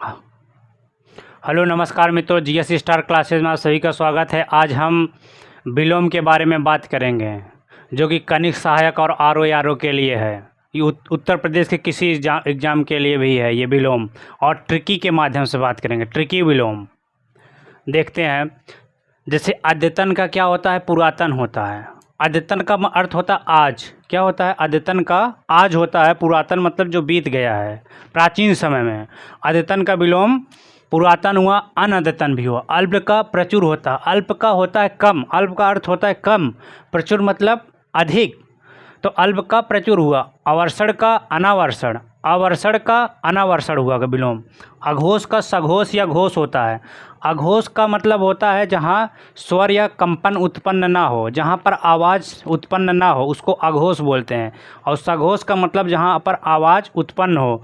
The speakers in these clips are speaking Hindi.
हेलो नमस्कार मित्रों, जीएस स्टार क्लासेज में आप सभी का स्वागत है। आज हम विलोम के बारे में बात करेंगे, जो कि कनिष्ठ सहायक और आरओ के लिए है। ये उत्तर प्रदेश के किसी एग्ज़ाम के लिए भी है ये विलोम, और ट्रिकी के माध्यम से बात करेंगे। ट्रिकी विलोम देखते हैं। जैसे अद्यतन का क्या होता है? पुरातन होता है। अद्यतन का अर्थ होता है आज। क्या होता है? अद्यतन का आज होता है। पुरातन मतलब जो बीत गया है, प्राचीन समय में। अद्यतन का विलोम पुरातन हुआ, अनद्यतन भी हुआ। अल्प का प्रचुर होता है। अल्प का होता है कम। अल्प का अर्थ होता है कम। प्रचुर मतलब अधिक। तो अल्प का प्रचुर हुआ। अवर्षण का अनावर्षण। अवर्षण का अनावर्षण हुआ का विलोम। अघोष का सघोष या घोष होता है। अघोष का मतलब होता है जहाँ स्वर या कंपन उत्पन्न ना हो, जहाँ पर आवाज़ उत्पन्न ना हो, उसको अघोष बोलते हैं। और सघोष का मतलब जहाँ पर आवाज़ उत्पन्न हो,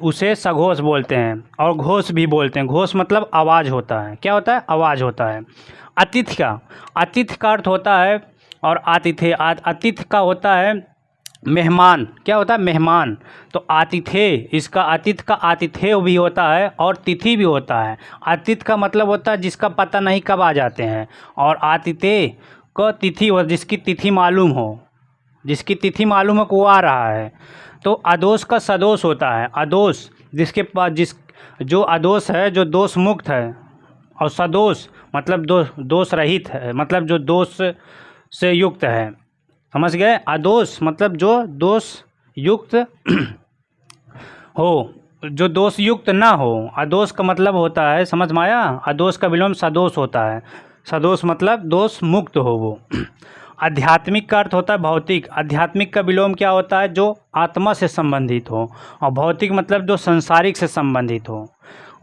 उसे सघोष बोलते हैं। और घोष भी बोलते हैं। घोष मतलब आवाज़ होता है। क्या होता है? आवाज़ होता है। अतिथि का अर्थ होता है, और अतिथि का होता है मेहमान। क्या होता है? मेहमान। तो आतिथ्य, इसका अतिथि का आतिथ्य भी होता है और तिथि भी होता है। अतिथि का मतलब होता है जिसका पता नहीं कब आ जाते हैं, और आतिथ्य को तिथि हो, जिसकी तिथि मालूम हो। जिसकी तिथि मालूम हो कि वो आ रहा है। तो अदोष का सदोष होता है। अदोष जिसके पास जो अदोष है, जो दोष मुक्त है। और सदोष मतलब दोष रहित है, मतलब जो दोष से युक्त है। समझ गए? अदोष मतलब जो दोष युक्त हो, जो दोष युक्त ना हो। अदोष का मतलब होता है, समझ में आया? अदोष का विलोम सदोष होता है। सदोष मतलब दोष मुक्त हो वो। आध्यात्मिक का अर्थ होता है भौतिक। आध्यात्मिक का विलोम क्या होता है? जो आत्मा से संबंधित हो। और भौतिक मतलब जो संसारिक से संबंधित हो।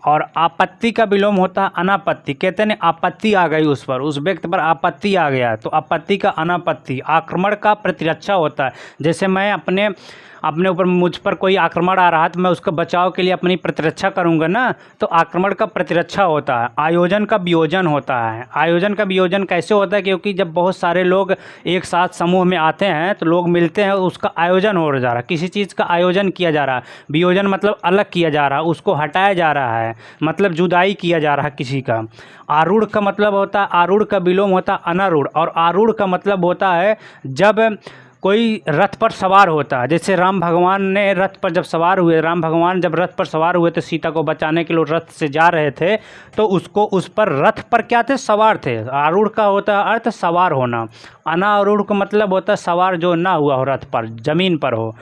और आपत्ति का विलोम होता है अनापत्ति। कहते हैं आपत्ति आ गई उस पर, उस व्यक्ति पर आपत्ति आ गया, तो आपत्ति का अनापत्ति। आक्रमण का प्रतिरक्षा होता है। जैसे मैं अपने ऊपर, मुझ पर कोई आक्रमण आ रहा है तो मैं उसका बचाव के लिए अपनी प्रतिरक्षा करूंगा ना, तो आक्रमण का प्रतिरक्षा होता है। आयोजन का वियोजन होता है। आयोजन का वियोजन कैसे होता है? क्योंकि जब बहुत सारे लोग एक साथ समूह में आते हैं तो लोग मिलते हैं, उसका आयोजन हो जा रहा है, किसी चीज़ का आयोजन किया जा रहा है। वियोजन मतलब अलग किया जा रहा है, उसको हटाया जा रहा है, मतलब जुदाई किया जा रहा है किसी का। आरूढ़ का मतलब होता है, आरूढ़ का विलोम होता है अनारूढ़। और आरूढ़ का मतलब होता है जब कोई रथ पर सवार होता है। जैसे राम भगवान ने रथ पर जब सवार हुए, राम भगवान जब रथ पर सवार हुए तो सीता को बचाने के लिए रथ से जा रहे थे, तो उसको उस पर रथ पर क्या थे? सवार थे। आरूढ़ का होता है अर्थ सवार होना। अनारूढ़ का मतलब होता है सवार जो ना हुआ हो, रथ पर, जमीन पर हो।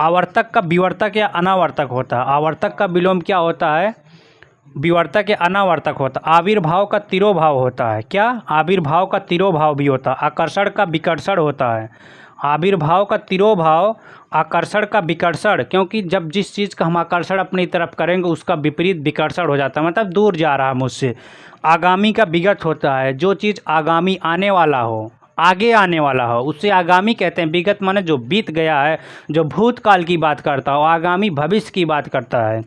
आवर्तक का विवर्तक या अनावर्तक होता है। आवर्तक का विलोम क्या होता है? विवर्तक या अनावर्तक होता है। आविर्भाव का तिरोभाव होता है। क्या? आविर्भाव का तिरोभाव भी होता है। आकर्षण का विकर्षण होता है। आविर्भाव का तिरोभाव, आकर्षण का विकर्षण, क्योंकि जब जिस चीज़ का हम आकर्षण अपनी तरफ करेंगे उसका विपरीत विकर्षण हो जाता है, मतलब दूर जा रहा है मुझसे। आगामी का विगत होता है। जो चीज़ आगामी आने वाला हो, आगे आने वाला हो, उससे आगामी कहते हैं। विगत माने जो बीत गया है, जो भूतकाल की बात करता हो। आगामी भविष्य की बात करता है।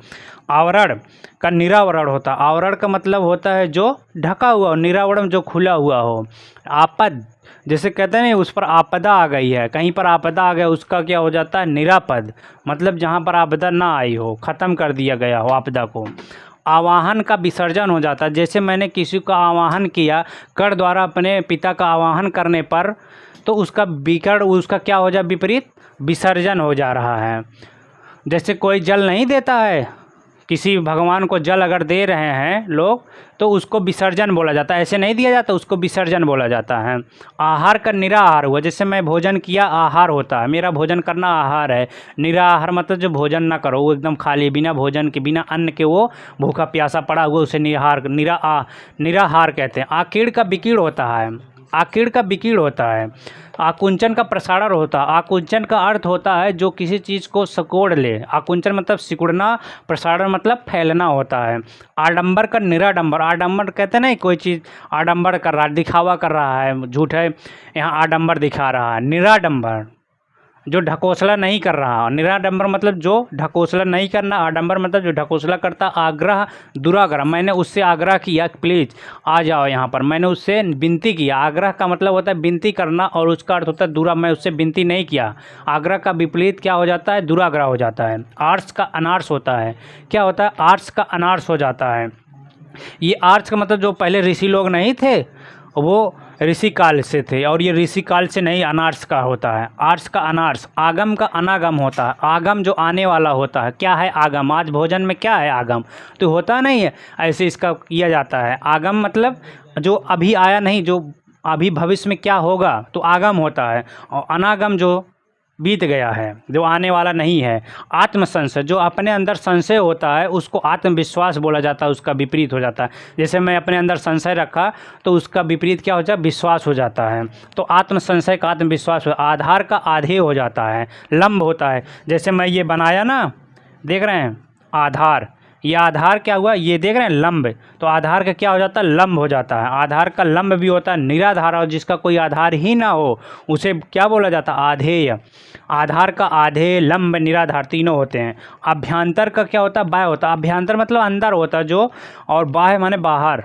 आवरण का निरावरण होता है। आवरण का मतलब होता है जो ढका हुआ हो, निरावरण जो खुला हुआ हो। आपद, जैसे कहते हैं उस पर आपदा आ गई है, कहीं पर आपदा आ गया, उसका क्या हो जाता है? निरापद, मतलब जहाँ पर आपदा ना आई हो, ख़त्म कर दिया गया हो आपदा को। आवाहन का विसर्जन हो जाता है। जैसे मैंने किसी का आवाहन किया कर द्वारा, अपने पिता का आवाहन करने पर, तो उसका क्या हो जाए? विपरीत विसर्जन हो जा रहा है। जैसे कोई जल नहीं देता है, किसी भगवान को जल अगर दे रहे हैं लोग, तो उसको विसर्जन बोला जाता है। ऐसे नहीं दिया जाता, उसको विसर्जन बोला जाता है। आहार का निराहार हुआ। जैसे मैं भोजन किया, आहार होता है, मेरा भोजन करना आहार है। निराहार मतलब जो भोजन ना करो, वो एकदम खाली, बिना भोजन के, बिना अन्न के वो भूखा प्यासा पड़ा हुआ, उसे निराहार कहते हैं। आकीर्ण का विकीर्ण होता है। आकीर्ण का विकीर्ण होता है। आकुंचन का प्रसारण होता है। आकुंचन का अर्थ होता है जो किसी चीज़ को सिकोड़ ले। आकुंचन मतलब सिकुड़ना, प्रसारण मतलब फैलना होता है। आडंबर का निराडंबर। आडंबर कहते हैं ना, कोई चीज़ आडंबर कर रहा है, दिखावा कर रहा है, झूठ है, यहाँ आडंबर दिखा रहा है। निराडंबर जो ढकोसला नहीं कर रहा। निराडंबर मतलब जो ढकोसला नहीं करना, आडंबर मतलब जो ढकोसला करता। आग्रह दुराग्रह, मैंने उससे आग्रह किया प्लीज़ आ जाओ यहाँ पर, मैंने उससे विनती किया। आग्रह का मतलब होता है विनती करना और उसका अर्थ होता है दुरा, मैं उससे विनती नहीं किया। आग्रह का विपरीत क्या हो जाता है? दुराग्रह हो जाता है। आर्स का अनार्स होता है, क्या होता है? आर्स का अनार्स हो जाता है। ये आर्स का मतलब जो पहले ऋषि लोग नहीं थे वो ऋषि काल से थे, और ये ऋषि काल से नहीं अनार्स का होता है। आर्स का अनार्स। आगम का अनागम होता है। आगम जो आने वाला होता है। क्या है आगम? आज भोजन में क्या है आगम? तो होता नहीं है, ऐसे इसका किया जाता है। आगम मतलब जो अभी आया नहीं, जो अभी भविष्य में क्या होगा, तो आगम होता है। और अनागम जो बीत गया है, जो आने वाला नहीं है। आत्मसंशय, जो अपने अंदर संशय होता है उसको आत्मविश्वास बोला जाता है, उसका विपरीत हो जाता है। जैसे मैं अपने अंदर संशय रखा तो उसका विपरीत क्या हो जाता है? विश्वास हो जाता है। तो आत्मसंशय का आत्मविश्वास। आधार का आधेय हो जाता है, लंब होता है। जैसे मैं ये बनाया ना, देख रहे हैं आधार, ये आधार क्या हुआ? ये देख रहे हैं लंब, तो आधार का क्या हो जाता है? लंब हो जाता है। आधार का लंब भी होता है। निराधार, और जिसका कोई आधार ही ना हो उसे क्या बोला जाता है? आधेय। आधार का आधेय, लंब, निराधार तीनों होते हैं। अभ्यंतर का क्या होता है? बाह्य होता है। अभ्यंतर मतलब अंदर होता है जो, और बाह्य माने बाहर,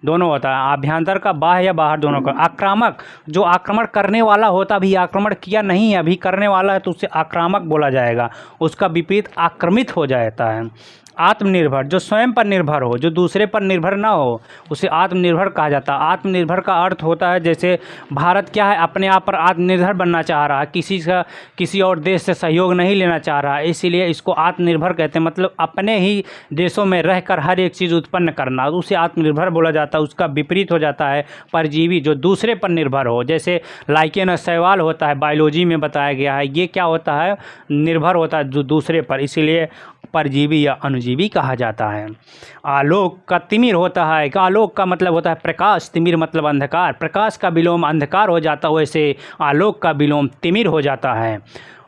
दोनों होता है। अभ्यंतर का बाह्य या बाहर दोनों का। आक्रामक, जो आक्रमण करने वाला होता, अभी आक्रमण किया नहीं है, अभी करने वाला है, तो उसे आक्रामक बोला जाएगा। उसका विपरीत आक्रमित हो जाता है। आत्मनिर्भर, जो स्वयं पर निर्भर हो, जो दूसरे पर निर्भर ना हो, उसे आत्मनिर्भर कहा जाता है। आत्मनिर्भर का अर्थ होता है जैसे भारत क्या है, अपने आप पर आत्मनिर्भर बनना चाह रहा है, किसी और देश से सहयोग नहीं लेना चाह रहा है, इसीलिए इसको आत्मनिर्भर कहते हैं। मतलब अपने ही देशों में रहकर हर एक चीज़ उत्पन्न करना, उसे आत्मनिर्भर बोला जाता है। उसका विपरीत हो जाता है परजीवी, जो दूसरे पर निर्भर हो। जैसे लाइकेन शैवाल होता है, बायोलॉजी में बताया गया है, ये क्या होता है? निर्भर होता है जो दूसरे पर, इसीलिए परजीवी या अणुजीवी कहा जाता है। आलोक का तिमिर होता है। आलोक का मतलब होता है प्रकाश, तिमिर मतलब अंधकार। प्रकाश का विलोम अंधकार हो जाता है, वैसे आलोक का विलोम तिमिर हो जाता है।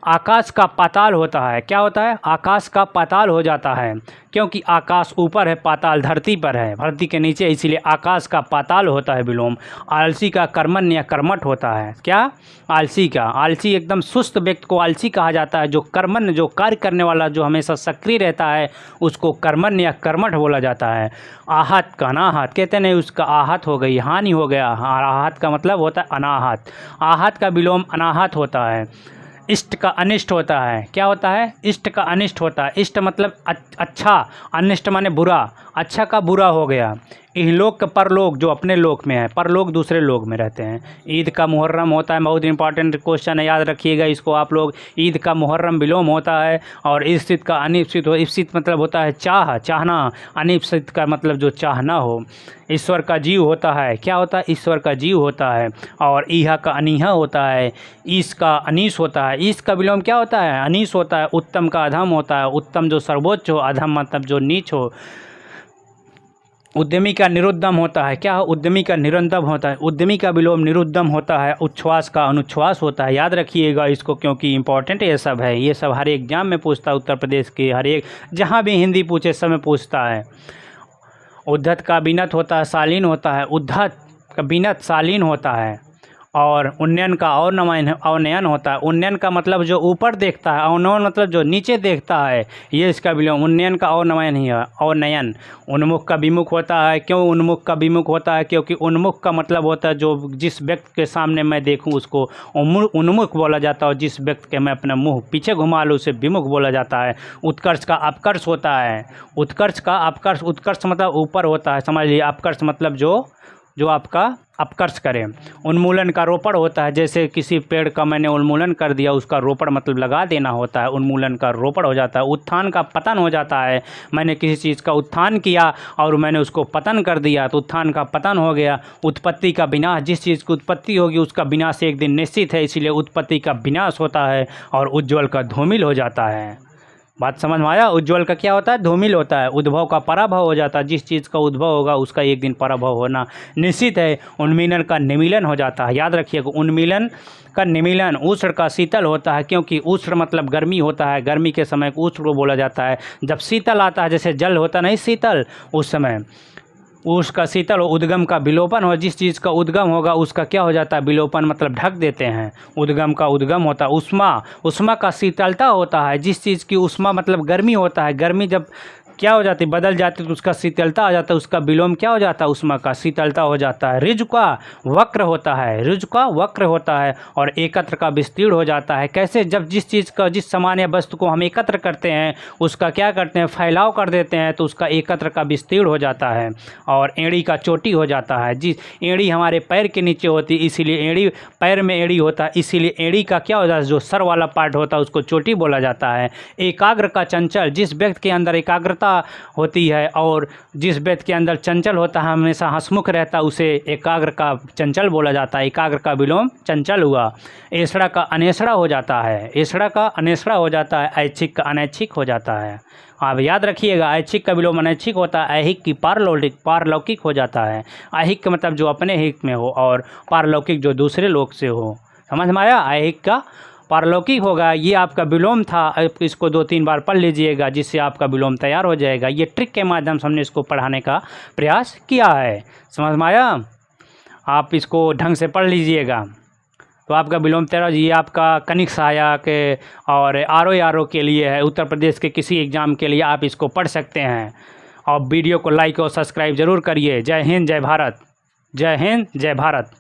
आकाश का पाताल होता है। क्या होता है? आकाश का पाताल हो जाता है, क्योंकि आकाश ऊपर है, पाताल धरती पर है, धरती के नीचे, इसीलिए आकाश का पाताल होता है विलोम। आलसी का कर्मण्य या कर्मठ होता है। क्या? आलसी का। आलसी एकदम सुस्त व्यक्ति को आलसी कहा जाता है। जो कर्मण्य, जो कार्य करने वाला, जो हमेशा सक्रिय रहता है, उसको कर्मण्य या कर्मठ बोला जाता है। आहत का अनाहत, कहते नहीं उसका आहत हो गई, हानि हो गया। आहत का मतलब होता है अनाहत। आहत का विलोम अनाहत होता है। इष्ट का अनिष्ट होता है। क्या होता है? इष्ट का अनिष्ट होता है। इष्ट मतलब अच्छा, अनिष्ट माने बुरा। अच्छा का बुरा हो गया। इहलोक का परलोक, जो अपने लोक में है, परलोक दूसरे लोक में रहते हैं। ईद का मुहर्रम होता है, बहुत इंपॉर्टेंट क्वेश्चन है, याद रखिएगा इसको आप लोग। ईद का मुहर्रम विलोम होता है। और इफ्सित का अनिफ्सित हो। इफ्सित मतलब होता है चाह, चाहना। अनिफ्सित का मतलब जो चाहना हो। ईश्वर का जीव होता है। क्या होता है? ईश्वर का जीव होता है। और ईहा का अनीहा होता है। ईश का अनीश होता है। ईश का विलोम क्या होता है? अनीश होता है। उत्तम का अधम होता है। उत्तम जो सर्वोच्च हो, अधम मतलब जो नीच हो। उद्यमी का निरुद्यम होता है। क्या? उद्यमी का निरुद्यम होता है। उद्यमी का विलोम निरुद्यम होता है। उच्छ्वास का अनुच्छ्वास होता है। याद रखिएगा इसको, क्योंकि इंपॉर्टेंट ये सब है। ये सब हर एग्जाम में पूछता है, उत्तर प्रदेश के हर एक, जहाँ भी हिंदी पूछे सब में पूछता है। उद्धत का विनत होता है, शालीन होता है। उद्धत का विनत शालीन होता है। और उन्नयन का अवनयन होता है। उन्नयन का मतलब जो ऊपर देखता है, अवनयन मतलब जो नीचे देखता है, ये इसका विलोम। उन्नयन का अवनयन ही है, अवनयन। उन्मुख का विमुख होता है। क्यों उन्मुख का विमुख होता है? क्योंकि उन्मुख का मतलब होता है जो जिस व्यक्ति के सामने मैं देखूं उसको उन्मुख बोला जाता है, और जिस व्यक्ति के मैं अपना मुँह पीछे घुमा लूँ उसे विमुख बोला जाता है। उत्कर्ष का अपकर्ष होता है। उत्कर्ष का अपकर्ष, उत्कर्ष मतलब ऊपर होता है, समझ लीजिए। अपकर्ष मतलब जो आपका अपकर्ष करे। उन्मूलन का रोपण होता है। जैसे किसी पेड़ का मैंने उन्मूलन कर दिया, उसका रोपण मतलब लगा देना होता है, उन्मूलन का रोपण हो जाता है। उत्थान का पतन हो जाता है। मैंने किसी चीज़ का उत्थान किया और मैंने उसको पतन कर दिया, तो उत्थान का पतन हो गया। उत्पत्ति का विनाश, जिस चीज़ की उत्पत्ति होगी उसका विनाश एक दिन निश्चित है, इसीलिए उत्पत्ति का विनाश होता है। और उज्ज्वल का धूमिल हो जाता है। बात समझ में आया? उज्ज्वल का क्या होता है? धूमिल होता है। उद्भव का पराभव हो जाता है। जिस चीज़ का उद्भव होगा उसका एक दिन पराभव होना निश्चित है। उन्मीलन का निमीलन हो जाता है। याद रखिएगा, उन्मीलन का निमीलन। उष्ण का शीतल होता है, क्योंकि उष्ण मतलब गर्मी होता है, गर्मी के समय उष्ण को बोला जाता है। जब शीतल आता है, जैसे जल होता नहीं शीतल, उस समय उसका शीतल हो, उद्गम का विलोपन हो। जिस चीज़ का उद्गम होगा उसका क्या हो जाता है, विलोपन, मतलब ढक देते हैं। उद्गम का उद्गम होता है। उष्मा, उष्मा का शीतलता होता है। जिस चीज़ की उष्मा मतलब गर्मी होता है, गर्मी जब क्या हो जाती है, बदल जाती है, तो उसका शीतलता आ जाता है, उसका विलोम क्या हो जाता है, उष्मा का शीतलता हो जाता है। ऋजु का वक्र होता है, ऋजु का वक्र होता है और एकत्र का विस्तीर्ण हो जाता है। कैसे, जब जिस चीज़ का, जिस सामान्य वस्तु को हम एकत्र करते हैं उसका क्या करते हैं, फैलाव कर देते हैं, तो उसका एकत्र का विस्तीर्ण हो जाता है। और एड़ी का चोटी हो जाता है। जिस एड़ी हमारे पैर के नीचे होती है, इसीलिए एड़ी, पैर में एड़ी होता है, इसीलिए एड़ी का क्या होता है, जो सर वाला पार्ट होता है उसको चोटी बोला जाता है। एकाग्र का चंचल, जिस व्यक्ति के अंदर एकाग्रता होती है और जिस व्यक्ति के अंदर चंचल होता है, हमेशा हंसमुख रहता है, उसे एकाग्र का चंचल बोला जाता है। एकाग्र का विलोम चंचल हुआ। ऐसड़ा का अनेसड़ा हो जाता है, ऐसड़ा का अनेसड़ा हो जाता है। ऐच्छिक का अनैच्छिक हो जाता है। आप याद रखिएगा, ऐच्छिक का विलोम अनैच्छिक होता है। ऐहिक की पारलौकिक हो जाता है। ऐहिक का मतलब जो अपने हित में हो और पारलौकिक जो दूसरे लोग से हो। समझ में आया? ऐहिक का पारलौकिक होगा। ये आपका विलोम था। आप इसको 2-3 बार पढ़ लीजिएगा, जिससे आपका विलोम तैयार हो जाएगा। ये ट्रिक के माध्यम से हमने इसको पढ़ाने का प्रयास किया है। समझ में आया? आप इसको ढंग से पढ़ लीजिएगा तो आपका विलोम तैयार। ये आपका कनिक सहायक और आर के लिए है, उत्तर प्रदेश के किसी एग्ज़ाम के लिए आप इसको पढ़ सकते हैं। और वीडियो को लाइक और सब्सक्राइब ज़रूर करिए। जय हिंद, जय भारत। जय हिंद, जय भारत।